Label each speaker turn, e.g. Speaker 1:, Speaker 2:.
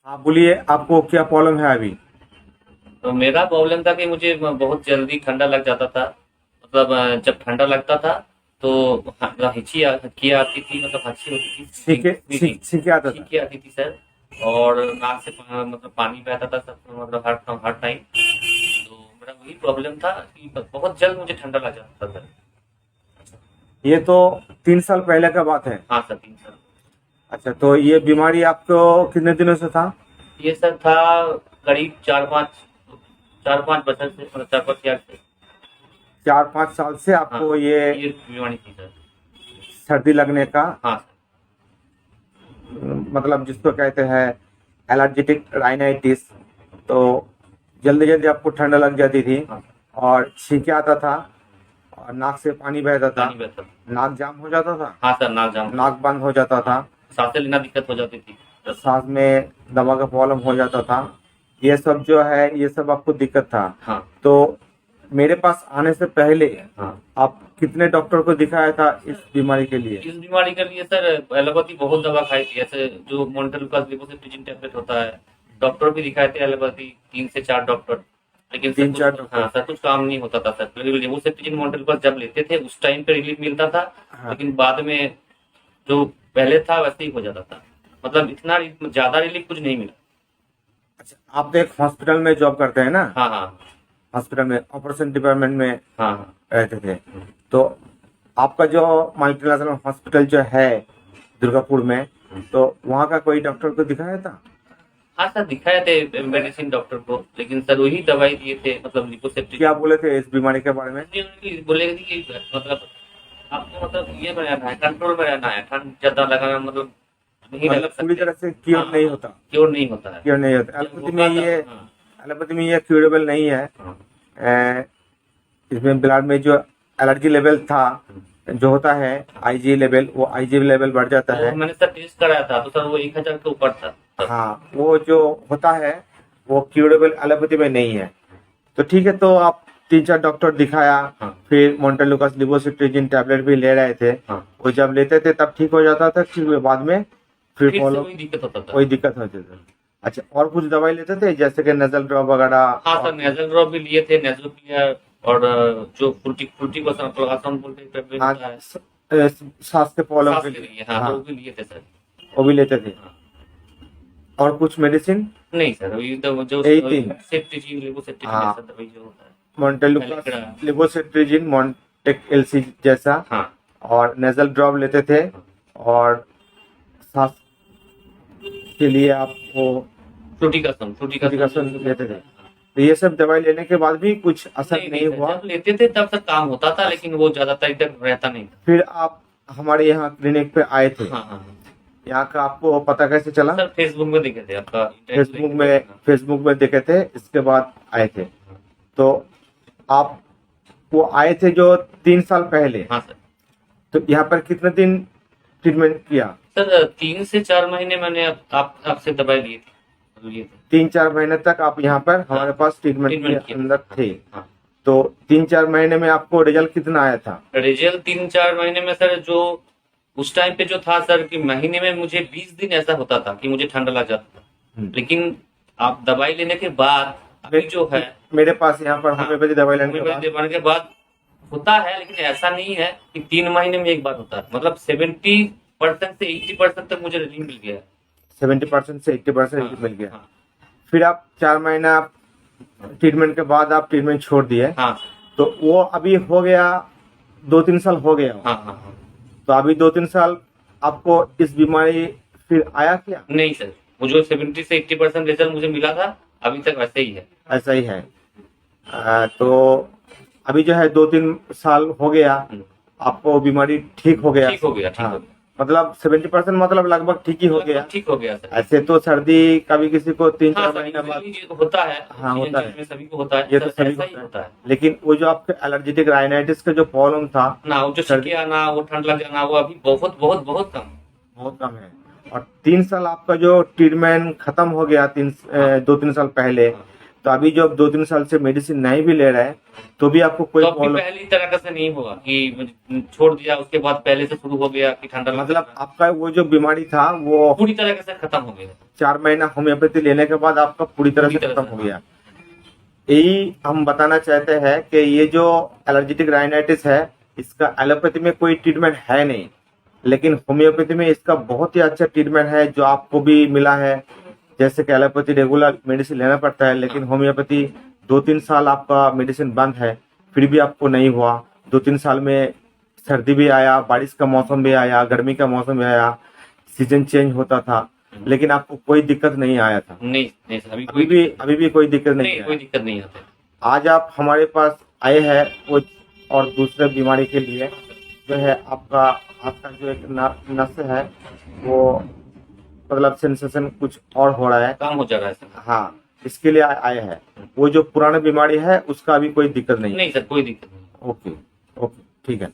Speaker 1: आप बोलिए, आपको क्या प्रॉब्लम है अभी?
Speaker 2: तो मेरा प्रॉब्लम था कि मुझे बहुत जल्दी ठंडा लग जाता था। मतलब जब ठंडा लगता था तो हल्की आती थी, मतलब अच्छी होती थी,
Speaker 1: छींके
Speaker 2: स्वीटिंग
Speaker 1: छींके आता था।
Speaker 2: छींकी आती थी सर। और नाक से मतलब पानी बहता था सब, मतलब हर टाइम। तो मेरा वही प्रॉब्लम था कि बहुत जल्द मुझे ठंडा लग जाता था सर।
Speaker 1: ये तो 3 साल पहले का बात है।
Speaker 2: हाँ सर, 3 साल।
Speaker 1: अच्छा, तो ये बीमारी आपको कितने दिनों से था?
Speaker 2: ये सर था करीब 4-5 बरस से, मतलब 4-5 साल से।
Speaker 1: 4-5 साल से
Speaker 2: हाँ,
Speaker 1: आपको ये
Speaker 2: ये बीमारी थी सर।
Speaker 1: सर्दी लगने का,
Speaker 2: हाँ सर।
Speaker 1: मतलब जिसको कहते हैं एलर्जेटिक राइनाइटिस, तो जल्दी जल्दी आपको ठंड लग जाती थी
Speaker 2: हाँ,
Speaker 1: और छींके आता था और नाक से पानी बहता था,
Speaker 2: पानी बहता था।
Speaker 1: नाक जाम हो जाता था,
Speaker 2: हाँ सर, नाक जाम हो
Speaker 1: नाक
Speaker 2: जाता
Speaker 1: बंद हो जाता
Speaker 2: था।
Speaker 1: था,
Speaker 2: हाँ, सांसें लेना दिक्कत हो जाती थी सर।
Speaker 1: सांस में दमा का प्रॉब्लम हो जाता था। ये सब जो है, ये सब आपको दिक्कत था।
Speaker 2: हाँ,
Speaker 1: तो मेरे पास आने से पहले
Speaker 2: हाँ।
Speaker 1: आप कितने डॉक्टर को दिखाया था इस बीमारी के लिए?
Speaker 2: इस बीमारी के लिए सर एलोपैथी बहुत दवा खाई थी, ऐसे जो मोन्टेलुकास लिपोसिट्रिजिन टैबलेट होता है। डॉक्टर भी दिखाए थे एलोपैथी, 3 से 4 डॉक्टर। लेकिन सर
Speaker 1: तीन
Speaker 2: कुछ,
Speaker 1: चार
Speaker 2: हाँ
Speaker 1: डॉक्टर
Speaker 2: सर, कुछ काम नहीं होता था सर। लिपोसिट्रिजिन मोन्टेलुकास जब लेते थे उस टाइम पे रिलीफ मिलता था।
Speaker 1: हाँ।
Speaker 2: लेकिन बाद में जो पहले था वैसे ही हो जाता था। मतलब इतना ज्यादा रिलीफ कुछ नहीं मिला।
Speaker 1: अच्छा, आप तो एक हॉस्पिटल में जॉब करते हैं ना?
Speaker 2: हाँ, हाँ,
Speaker 1: हॉस्पिटल में ऑपरेशन डिपार्टमेंट में
Speaker 2: हाँ, हाँ।
Speaker 1: रहते थे। तो आपका जो मल्टीनेशनल हॉस्पिटल जो है दुर्गापुर में, तो वहाँ का कोई डॉक्टर को दिखाया था?
Speaker 2: हाँ सर, दिखाए थे मेडिसिन डॉक्टर को, लेकिन सर वही दवाई दिए थे, मतलब
Speaker 1: क्या
Speaker 2: लिपोसेप्टिजिन।
Speaker 1: बोले थे इस बीमारी के बारे में?
Speaker 2: बोले कि मतलब आपको, मतलब ये में रहना है, कंट्रोल में रहना है, ठंड ज्यादा लगाना मतलब नहीं लग
Speaker 1: मतलब पूरी
Speaker 2: सकते।
Speaker 1: तरह से क्योर नहीं होता?
Speaker 2: क्योर नहीं होता है।
Speaker 1: क्योर नहीं होता
Speaker 2: जब
Speaker 1: एलोपैथी में
Speaker 2: होगा
Speaker 1: ये।
Speaker 2: तब, हाँ,
Speaker 1: एलोपैथी में ये क्यूरेबल नहीं है।
Speaker 2: हाँ,
Speaker 1: अ, इसमें ब्लड में जो एलर्जी लेवल था, जो होता है आईजी लेवल, वो आईजी लेवल बढ़ जाता
Speaker 2: तो
Speaker 1: है।
Speaker 2: मैंने सर टेस्ट कराया था तो सर वो 1,000 के ऊपर था तब।
Speaker 1: हाँ, वो जो होता है वो क्यूरेबल एलोपैथी में नहीं है। तो ठीक है, तो आप 3-4 डॉक्टर दिखाया,
Speaker 2: हाँ,
Speaker 1: फिर मोन्टेलुकास लिवोसिट्रिजिन टैबलेट भी ले रहे थे।
Speaker 2: हाँ।
Speaker 1: वो जब लेते थे तब ठीक हो जाता था, फिर बाद में फिर
Speaker 2: फिर से
Speaker 1: फॉलो
Speaker 2: वही दिक्कत होता था।
Speaker 1: वही दिक्कत होती थी। अच्छा, और कुछ दवाई लेते थे जैसे कि नजल ड्रॉप वगैरह?
Speaker 2: हाँ
Speaker 1: और
Speaker 2: सर, नेजल ड्रॉप भी लिए थे, नेजल क्लियर। और जो फ्रूटी फ्रूटी को आसान बोल के टेबलेट
Speaker 1: हाँ,
Speaker 2: होता है।
Speaker 1: सांस के प्रॉब्लम
Speaker 2: सांस
Speaker 1: के
Speaker 2: ले
Speaker 1: लिए।
Speaker 2: रही है, हाँ, तो
Speaker 1: हाँ,
Speaker 2: वो भी लिए थे सर।
Speaker 1: वो भी लेते थे।
Speaker 2: हाँ।
Speaker 1: और कुछ मेडिसिन?
Speaker 2: नहीं सर, वही तो जो
Speaker 1: यही 3।
Speaker 2: सेफ्टिजीन, लेवोसेप्टिजीन
Speaker 1: हाँ,
Speaker 2: ऐसा दवाई जो होता है।
Speaker 1: मोन्टेलुकास
Speaker 2: फेलिक्रा।
Speaker 1: लिवोसिट्रिजिन, मॉन्टेक एलसी जैसा,
Speaker 2: हाँ,
Speaker 1: और नेजल ड्रॉप लेते थे।
Speaker 2: हाँ।
Speaker 1: और सांस के लिए आपको
Speaker 2: फ्रूटिकासन
Speaker 1: फ्लूटिकासन
Speaker 2: जो
Speaker 1: लेते
Speaker 2: होता
Speaker 1: थे।
Speaker 2: है, हाँ।
Speaker 1: तो ये सब दवाई लेने के बाद भी कुछ असर
Speaker 2: नहीं नहीं
Speaker 1: नहीं
Speaker 2: सर,
Speaker 1: हुआ।
Speaker 2: जब लेते थे तब तक काम होता था, लेकिन वो ज्यादातर इधर रहता नहीं था।
Speaker 1: फिर आप हमारे यहाँ क्लिनिक पे आए थे।
Speaker 2: हाँ, हाँ, हाँ।
Speaker 1: यहाँ का आपको पता कैसे चला?
Speaker 2: सर फेसबुक में देखे थे आपका इंटरव्यू
Speaker 1: फेसबुक
Speaker 2: देखे थे,
Speaker 1: में
Speaker 2: हाँ।
Speaker 1: फेसबुक में देखे थे, इसके बाद आए थे।
Speaker 2: हाँ,
Speaker 1: तो आप वो आए थे जो 3 साल पहले,
Speaker 2: हाँ सर।
Speaker 1: तो यहाँ पर कितने दिन ट्रीटमेंट किया?
Speaker 2: सर 3 से 4 महीने मैंने आपसे दवाई लिए थे।
Speaker 1: 3-4 महीने तक आप यहाँ पर
Speaker 2: हाँ,
Speaker 1: हमारे पास ट्रीटमेंट के
Speaker 2: ट्रीटमेंट किया
Speaker 1: अंदर
Speaker 2: था।
Speaker 1: थे।
Speaker 2: हाँ।
Speaker 1: तो 3-4 महीने में आपको रिजल्ट कितना आया था?
Speaker 2: रिजल्ट 3-4 महीने में सर, जो उस टाइम पे जो था सर, कि महीने में मुझे 20 दिन ऐसा होता था कि मुझे ठंडा लग जाता था।
Speaker 1: हम्म।
Speaker 2: लेकिन आप दवाई लेने के बाद अभी जो है,
Speaker 1: मेरे पास यहाँ पर
Speaker 2: हाँ,
Speaker 1: होम्योपैथी दवाई लेने के
Speaker 2: होम्योपैथी
Speaker 1: बाद
Speaker 2: दवाई के बाद होता है, लेकिन ऐसा नहीं है कि 3 महीने में एक बार होता है। मतलब 70% से 80% तक मुझे रिलीफ मिल गया है।
Speaker 1: 70% से 80%
Speaker 2: हाँ,
Speaker 1: मिल गया।
Speaker 2: हाँ,
Speaker 1: फिर आप 4 महीना ट्रीटमेंट के बाद आप ट्रीटमेंट छोड़ दिए।
Speaker 2: हाँ,
Speaker 1: तो वो अभी हो गया, 2-3 साल हो गया।
Speaker 2: हाँ, हाँ, हाँ।
Speaker 1: तो अभी 2-3 साल आपको इस बीमारी फिर आया क्या?
Speaker 2: नहीं सर, वो जो 70 से 80% रिजल्ट मुझे मिला था, अभी तक वैसे ही है।
Speaker 1: ऐसा ही है। तो अभी जो है 2-3 साल हो गया,
Speaker 2: हम्म,
Speaker 1: आपको बीमारी ठीक हो गया।
Speaker 2: ठीक हो गया, ठीक
Speaker 1: हाँ,
Speaker 2: हो गया।
Speaker 1: मतलब 70% मतलब लगभग ठीक ही हो
Speaker 2: लगभग
Speaker 1: गया।
Speaker 2: ठीक हो गया सर।
Speaker 1: ऐसे तो सर्दी कभी किसी को तीन
Speaker 2: हाँ
Speaker 1: चार
Speaker 2: सर,
Speaker 1: महीना बाद।
Speaker 2: यूजुअली ये तो होता है,
Speaker 1: हाँ, होता है।
Speaker 2: में सभी को होता है
Speaker 1: ये तो
Speaker 2: सर,
Speaker 1: सभी
Speaker 2: ऐसा
Speaker 1: को
Speaker 2: ही
Speaker 1: होता
Speaker 2: होता
Speaker 1: है।
Speaker 2: है।
Speaker 1: लेकिन वो जो आपके एलर्जेटिक राइनाइटिस का जो प्रॉब्लम था,
Speaker 2: ना वो जो
Speaker 1: सर्दी,
Speaker 2: छींके आना, वो ठंड लग जाना, वो अभी बहुत बहुत बहुत कम है।
Speaker 1: बहुत कम है। और 3 साल आपका जो ट्रीटमेंट खत्म हो गया,
Speaker 2: हाँ,
Speaker 1: 2-3 साल पहले,
Speaker 2: हाँ।
Speaker 1: तो अभी जो आप 2-3 साल से मेडिसिन नहीं भी ले रहे हैं तो भी आपको कोई
Speaker 2: तो अब भी
Speaker 1: प्रॉब्लम,
Speaker 2: पहली तरह से नहीं हुआ कि छोड़ दिया उसके बाद पहले से शुरू हो गया कि ठंडा
Speaker 1: मतलब
Speaker 2: मतलब
Speaker 1: आपका वो जो बीमारी था वो
Speaker 2: पूरी तरह से खत्म हो गया।
Speaker 1: 4 महीना होम्योपैथी लेने के बाद आपका पूरी तरह से
Speaker 2: पूरी तरह
Speaker 1: खत्म
Speaker 2: से,
Speaker 1: हो गया। यही हम बताना चाहते हैं कि ये जो एलर्जिटिक राइनाइटिस है इसका एलोपैथी में कोई ट्रीटमेंट है नहीं, लेकिन होम्योपैथी में इसका बहुत ही अच्छा ट्रीटमेंट है जो आपको भी मिला है। जैसे कि एलोपैथी रेगुलर मेडिसिन लेना पड़ता है, लेकिन होम्योपैथी 2-3 साल आपका मेडिसिन बंद है फिर भी आपको नहीं हुआ। 2-3 साल में सर्दी भी आया, बारिश का मौसम भी आया, गर्मी का मौसम भी आया, सीजन चेंज होता था, लेकिन आपको कोई दिक्कत नहीं आया था।
Speaker 2: नहीं नहीं सर,
Speaker 1: अभी भी कोई दिक्कत नहीं
Speaker 2: कोई
Speaker 1: है।
Speaker 2: दिक्कत नहीं आती।
Speaker 1: आज आप हमारे पास आए हैं वो और दूसरे बीमारी के लिए जो है आपका हाथ का जो एक नस है वो मतलब सेंसेशन कुछ और हो रहा है।
Speaker 2: काम हो जा रहा है सर।
Speaker 1: हाँ, इसके लिए आए हैं। वो जो पुरानी बीमारी है उसका अभी कोई दिक्कत नहीं है।
Speaker 2: नहीं सर, कोई दिक्कत नहीं।
Speaker 1: ओके ओके, ठीक है।